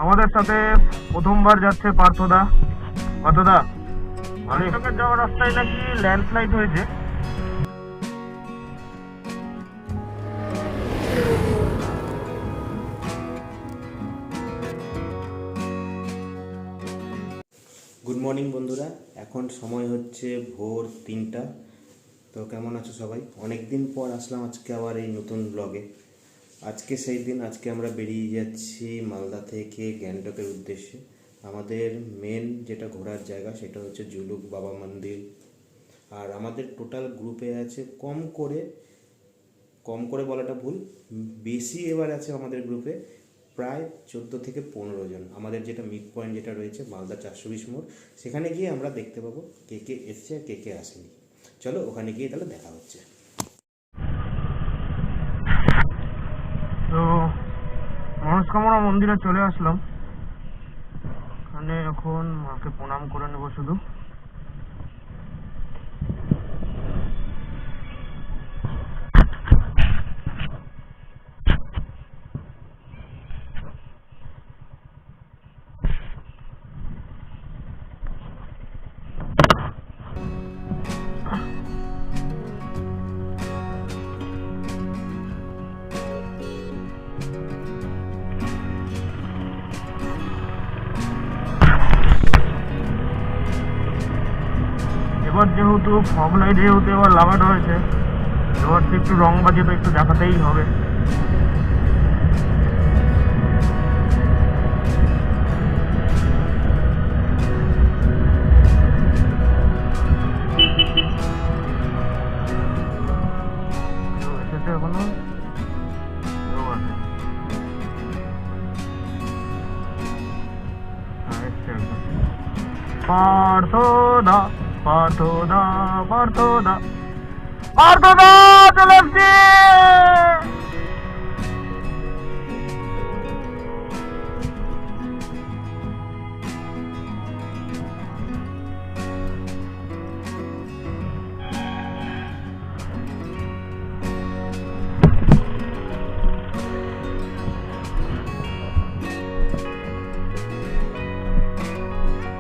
আমাদের সাথে প্রথমবার যাচ্ছে পার্থদা। পার্থদা, মালিকের যাওয়ার রাস্তায় নাকি ল্যান্ডস্লাইড হয়েছে। গুড মর্নিং বন্ধুরা, এখন সময় হচ্ছে ভোর 3টা। তো কেমন আছো সবাই? অনেক দিন পর আসলাম আজকে আবার এই নতুন ব্লগে। আজকে সেই দিন, আজকে আমরা বেরিয়ে যাচ্ছি মালদা থেকে গ্যাংটকের উদ্দেশ্যে। আমাদের মেন যেটা ঘোরার জায়গা সেটা হচ্ছে জুলুক বাবা মন্দির। আর আমাদের টোটাল গ্রুপে আছে কম করে বলাটা ভুল, বেশি এবার আছে আমাদের গ্রুপে প্রায় 14 থেকে 15 জন। আমাদের যেটা মিড পয়েন্ট যেটা রয়েছে মালদা 420 মোড়, সেখানে গিয়ে আমরা দেখতে পাবো কে কে এসছে আর কে কে আসেনি। চলো ওখানে গিয়ে তাহলে দেখা হচ্ছে। তো মনস্কামনা মন্দিরে চলে আসলাম। এখানে এখন মাকে প্রণাম করে নেবো শুধু। এবার যেহেতু ফগ লাইট যেহেতু এবার লাগানো হয়েছে, এবার তো একটু রং বাজে তো একটু দেখাতেই হবে। এসেছে এখনো কেউ আছে? হ্যাঁ, এসছে একদম। পার্থদা, পার্থদা, পার্থদা, পার্থদা চলে এসছি।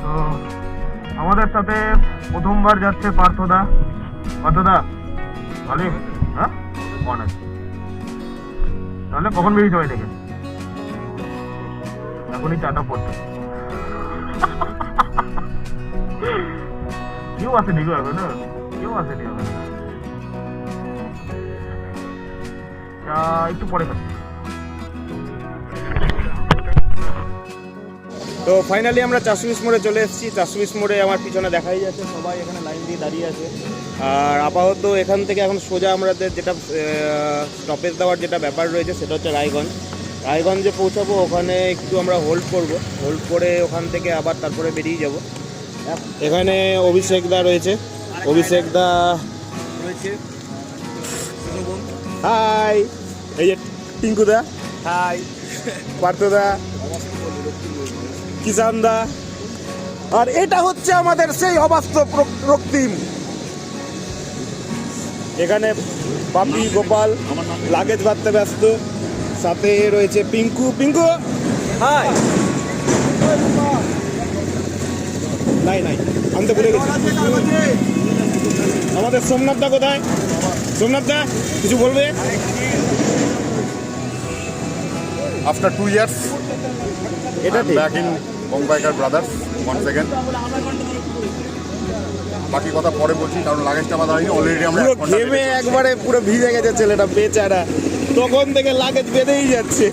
তো আমাদের সাথে প্রথমবার যাচ্ছে পার্থদা। পার্থদা, মালিক, হ্যাঁ কন আছে? তাহলে কখন বেরিয়েছে বাড়ি থেকে? এখনই চাটা পড়ছে। কেউ আসেনি গো এখন, কেউ আসেনি এখন। চা একটু পরে খাচ্ছি। তো ফাইনালি আমরা 420 মোড়ে চলে এসেছি। 420 মোড়ে আমার পিছনে দেখাই যাচ্ছে সবাই এখানে লাইন দিয়ে দাঁড়িয়ে আছে। আর আপাতত এখান থেকে এখন সোজা আমাদের যেটা স্টপেজ দেওয়ার যেটা ব্যাপার রয়েছে সেটা হচ্ছে রায়গঞ্জে পৌঁছাবো। ওখানে একটু আমরা হোল্ড করব, হোল্ড করে ওখান থেকে আবার তারপরে বেরিয়ে যাব। এখানে অভিষেক দা রয়েছে, অভিষেক দা রয়েছে, হাই, এই যে টিঙ্কু দা, হাই, পার্থদা, কিষান দা, আর এটা হচ্ছে আমাদের সেই অবাস্তব রক্তিম। এখানে বাপি গোপাল লাগেজ বাঁধতে ব্যস্ত, সাথে রয়েছে পিঙ্কু। হাই, নাই আনতে ভুলে গেছি। আমাদের সোমনাথ দা কোথায়? সোমনাথ দা কিছু বলবে? After 2 years, এটা I'm back in Bongbiker Brothers once again. বাকি কথা পরে বলছি, কারণ লাগেজটা বাঁধা হয়নি। অলরেডি আমরা পুরো ঘেমে একবারে পুরো ভিজে গেছে ছেলেটা বেচারা, তখন থেকে লাগেজ বেঁধেই যাচ্ছে।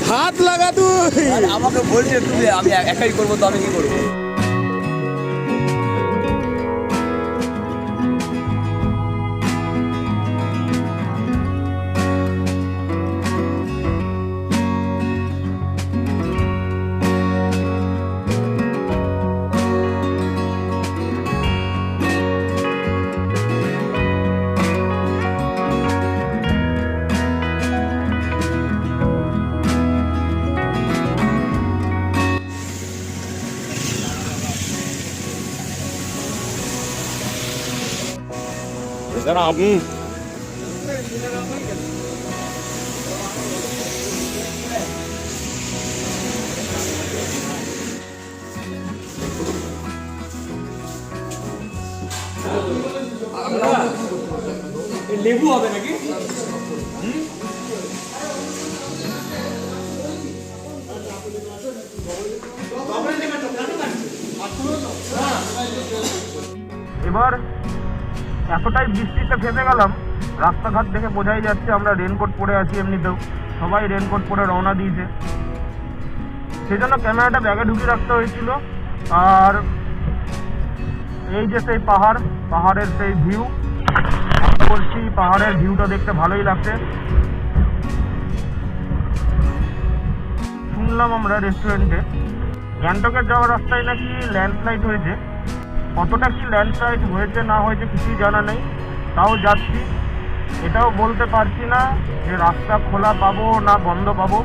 হাত লাগা তুই। আমাকে বলছে তুমি, আমি একাই করবো, তো আমি কি করবো? দাঁড়া, লেবু হবে নাকি? এবার এতটাই বৃষ্টিতে ফেসে গেলাম, রাস্তাঘাট দেখে বোঝাই যাচ্ছে আমরা রেনকোট পরে আছি, এমনিতেও সবাই রেনকোট পরে রওনা দিয়েছে। সেই জন্য ক্যামেরাটা ব্যাগে ঢুকিয়ে রাখতে হয়েছিল। আর এই যে সেই পাহাড়ের সেই ভিউ, বলছি পাহাড়ের ভিউটা দেখতে ভালোই লাগছে। শুনলাম আমরা রেস্টুরেন্টে গ্যাংটকের যাওয়ার রাস্তায় নাকি ল্যান্ডস্লাইড হয়েছে। কতটা কি ল্যান্ডস্লাইড হয়েছে না হয়েছে কিছুই জানা নেই, তাও যাচ্ছি। এটাও বলতে পারছি না যে রাস্তা খোলা পাবো না বন্ধ পাবো,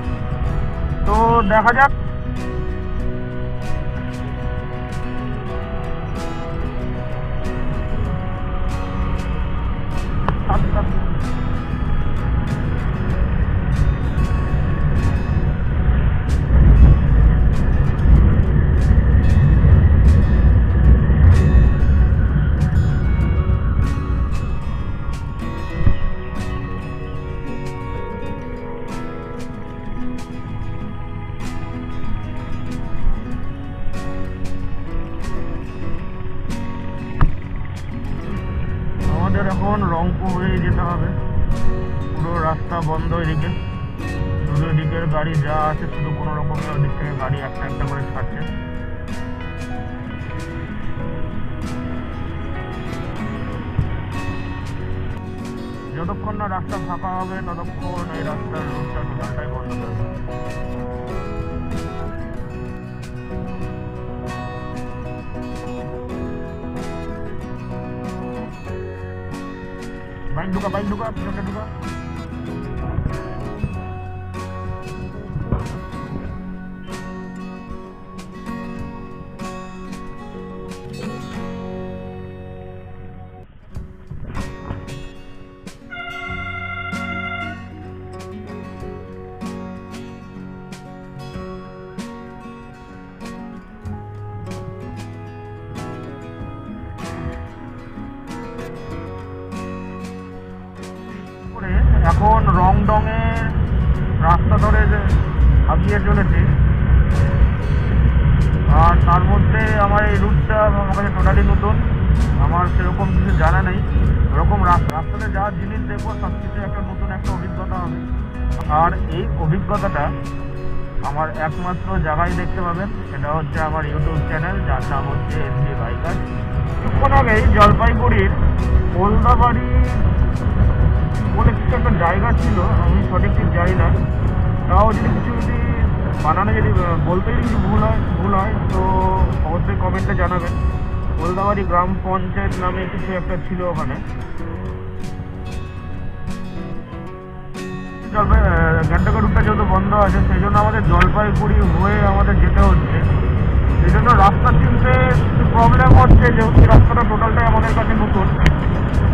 তো দেখা যাক। আমাদের এখন রংপুর হয়ে যেতে হবে, পুরো রাস্তা বন্ধ। এদিকে শুধু এদিকের গাড়ি যা আছে শুধু কোনো রকমের ওদিক থেকে গাড়ি একটা একটা করে ছাড়ছে। যতক্ষণ না রাস্তা ফাঁকা হবে ততক্ষণ এই রাস্তার রুটটা টোটালটাই বন্ধ থাকবে। বাইক ঢুকা পিছনে ঢুকা। এখন রংডংয়ের রাস্তা ধরে আগিয়ে চলেছি। আর তার মধ্যে আমার এই রুটটা আমার কাছে টোটালি নতুন, আমার সেরকম কিছু জানা নেই। ওরকম রাস্তাতে যা জিনিস দেখবো সব কিছু একটা নতুন একটা অভিজ্ঞতা হবে। আর এই অভিজ্ঞতাটা আমার একমাত্র জায়গায় দেখতে পাবেন, সেটা হচ্ছে আমার ইউটিউব চ্যানেল, যার নাম হচ্ছে এসবি বাইকার। কিছুক্ষণ আগেই জলপাইগুড়ির ওলদাবাড়ি বলে কিছু একটা জায়গা ছিল, আমি সঠিক ঠিক জানি না, তাও যদি বানানো যদি বলতে যদি ভুল হয় তো অবশ্যই কমেন্টে জানাবেন। ওলদাবাড়ি গ্রাম পঞ্চায়েত নামে কিছু একটা ছিল ওখানে। গ্যাংটকের রুটটা যেহেতু বন্ধ আছে সেই জন্য আমাদের জলপাইগুড়ি হয়ে আমাদের যেতে হচ্ছে। সেই জন্য রাস্তা চিনতে একটু প্রবলেম হচ্ছে, যেহেতু রাস্তাটা টোটালটাই আমাদের কাছে নতুন।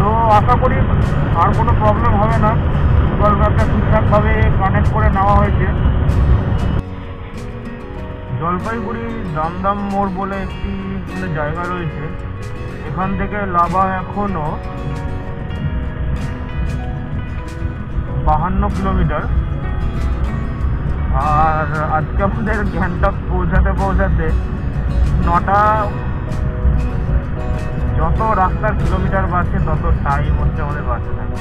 তো আশা করি আর কোনো প্রবলেম হবে না, গুগল ম্যাপটা ঠিকঠাকভাবে কানেক্ট করে নেওয়া হয়েছে। জলপাইগুড়ি দামদাম মোড় বলে একটি জায়গা রয়েছে, এখান থেকে লাভা এখনও 52 কিলোমিটার। আর আজকে আমাদের গ্যাংটক পৌঁছাতে 9টা, যত রাস্তার কিলোমিটার বাড়ছে তত টাইম হচ্ছে আমাদের বাড়তে থাকে।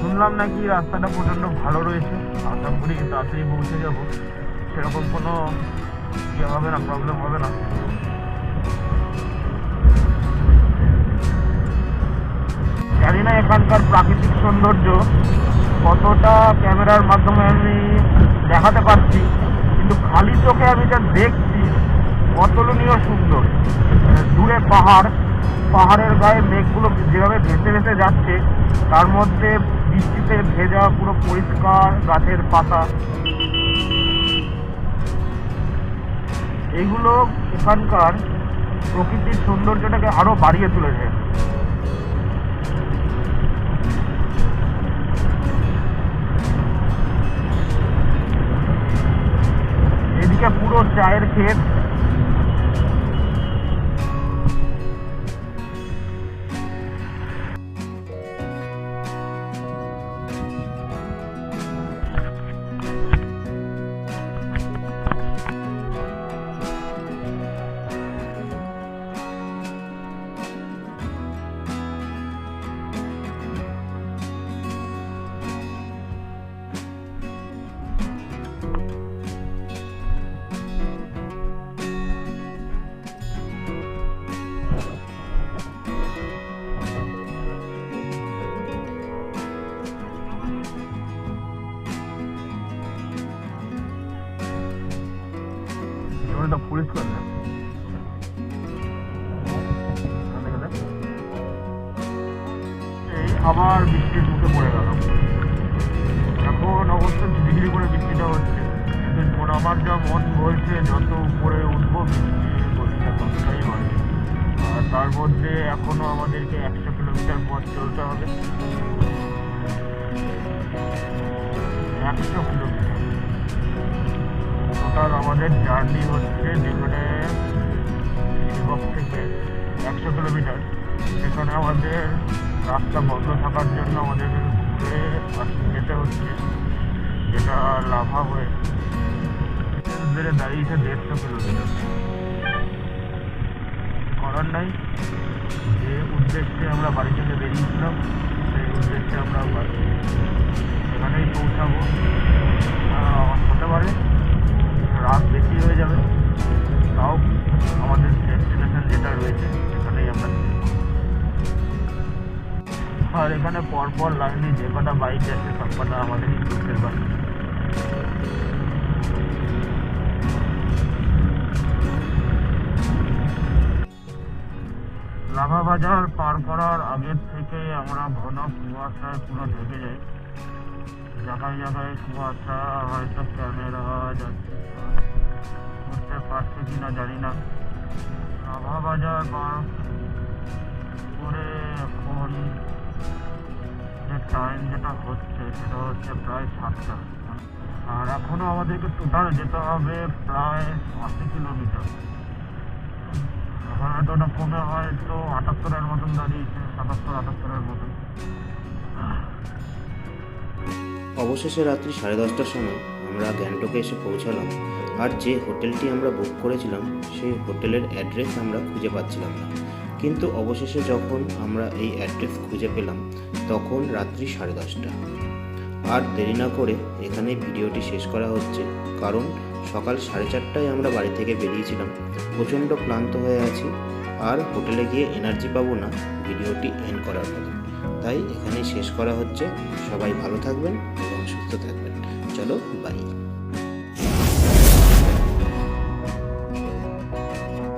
শুনলাম নাকি রাস্তাটা প্রচণ্ড ভালো রয়েছে, আশা করি তাড়াতাড়ি পৌঁছে যাবো, সেরকম কোনো ইয়ে হবে না, প্রবলেম হবে না। জানি না এখানকার প্রাকৃতিক সৌন্দর্য কতটা ক্যামেরার মাধ্যমে আমি দেখাতে পারছি, কিন্তু খালি চোখে আমি যা দেখছি অতুলনীয় সুন্দর। দূরে পাহাড়ের গায়ে মেঘগুলো যেভাবে ভেসে ভেসে যাচ্ছে, তার মধ্যে বৃষ্টিতে ভেজা পুরো পরিষ্কার গাছের পাতা, এইগুলো এখানকার প্রকৃতির সৌন্দর্যটাকে আরো বাড়িয়ে তুলেছে। এদিকে পুরো চায়ের ক্ষেত, এটা পরিষ্কার না এই আবার বৃষ্টির মুখে পড়ে গেল। এখন অবশ্য ঝিরিঝিরি করে বৃষ্টিটা হচ্ছে, কিন্তু আমার যা মন বলছে যত উপরে উঠবো বৃষ্টির গতিটা ততটাই বাড়বে। আর তার মধ্যে এখনো আমাদেরকে 100 কিলোমিটার পথ চলতে হবে। 100 কিলোমিটার টোটাল আমাদের জার্নি হচ্ছে, যেখানে শিবক থেকে 100 কিলোমিটার, সেখানে আমাদের রাস্তা বন্ধ থাকার জন্য আমাদের ঘুরে যেতে হচ্ছে, যেটা লাভা হয়ে বেড়ে দাঁড়িয়েছে 150 কিলোমিটার। করার নাই, যে উদ্দেশ্যে আমরা বাড়ি থেকে বেরিয়েছিলাম সেই উদ্দেশ্যে আমরা এখানেই পৌঁছাবো। হতে পারে রাত বেশি হয়ে যাবে, তাও আমাদের ডেস্টিনেশন যেটা রয়েছে সেখানেই আমরা থাকবো। আর এখানে পরপর লাইনে যে কটা বাইক আছে সব কটা আমাদের গ্রুপের বাইক। লাভা বাজার পার করার আগের থেকে আমরা ঘন কুয়াশায় পুরো ঢেকে যাই। জায়গায় জায়গায় কুয়াশা, হয়তো ক্যামেরা বুঝতে পারছে কিনা জানি না। লাভা বাজার পার করে এখন যে টাইম যেটা হচ্ছে সেটা হচ্ছে প্রায় 7টা, আর এখনো আমাদেরকে টোটাল যেতে হবে প্রায় 80 কিলোমিটার। এখন হয়তো ওটা কমে হয়তো 78-এর মতন দাঁড়িয়েছে, 77-78-এর মতন। অবশেষে রাত্রি 10:30টার সময় আমরা গ্যাংটকে এসে পৌঁছালাম। আর যে হোটেলটি আমরা বুক করেছিলাম সেই হোটেলের অ্যাড্রেস আমরা খুঁজে পাচ্ছিলাম না, কিন্তু অবশেষে যখন আমরা এই অ্যাড্রেস খুঁজে পেলাম তখন রাত্রি 10:30টা। আর দেরি না করে এখানে ভিডিওটি শেষ করা হচ্ছে, কারণ সকাল 4:30টায় আমরা বাড়ি থেকে বেরিয়েছিলাম। প্রচণ্ড ক্লান্ত হয়ে আছি, আর হোটেলে গিয়ে এনার্জি পাবো না ভিডিওটি এন্ড করার মতো, তাই এখানেই শেষ করা হচ্ছে। সবাই ভালো থাকবেন এবং সুস্থ থাকবেন। চলো বাই।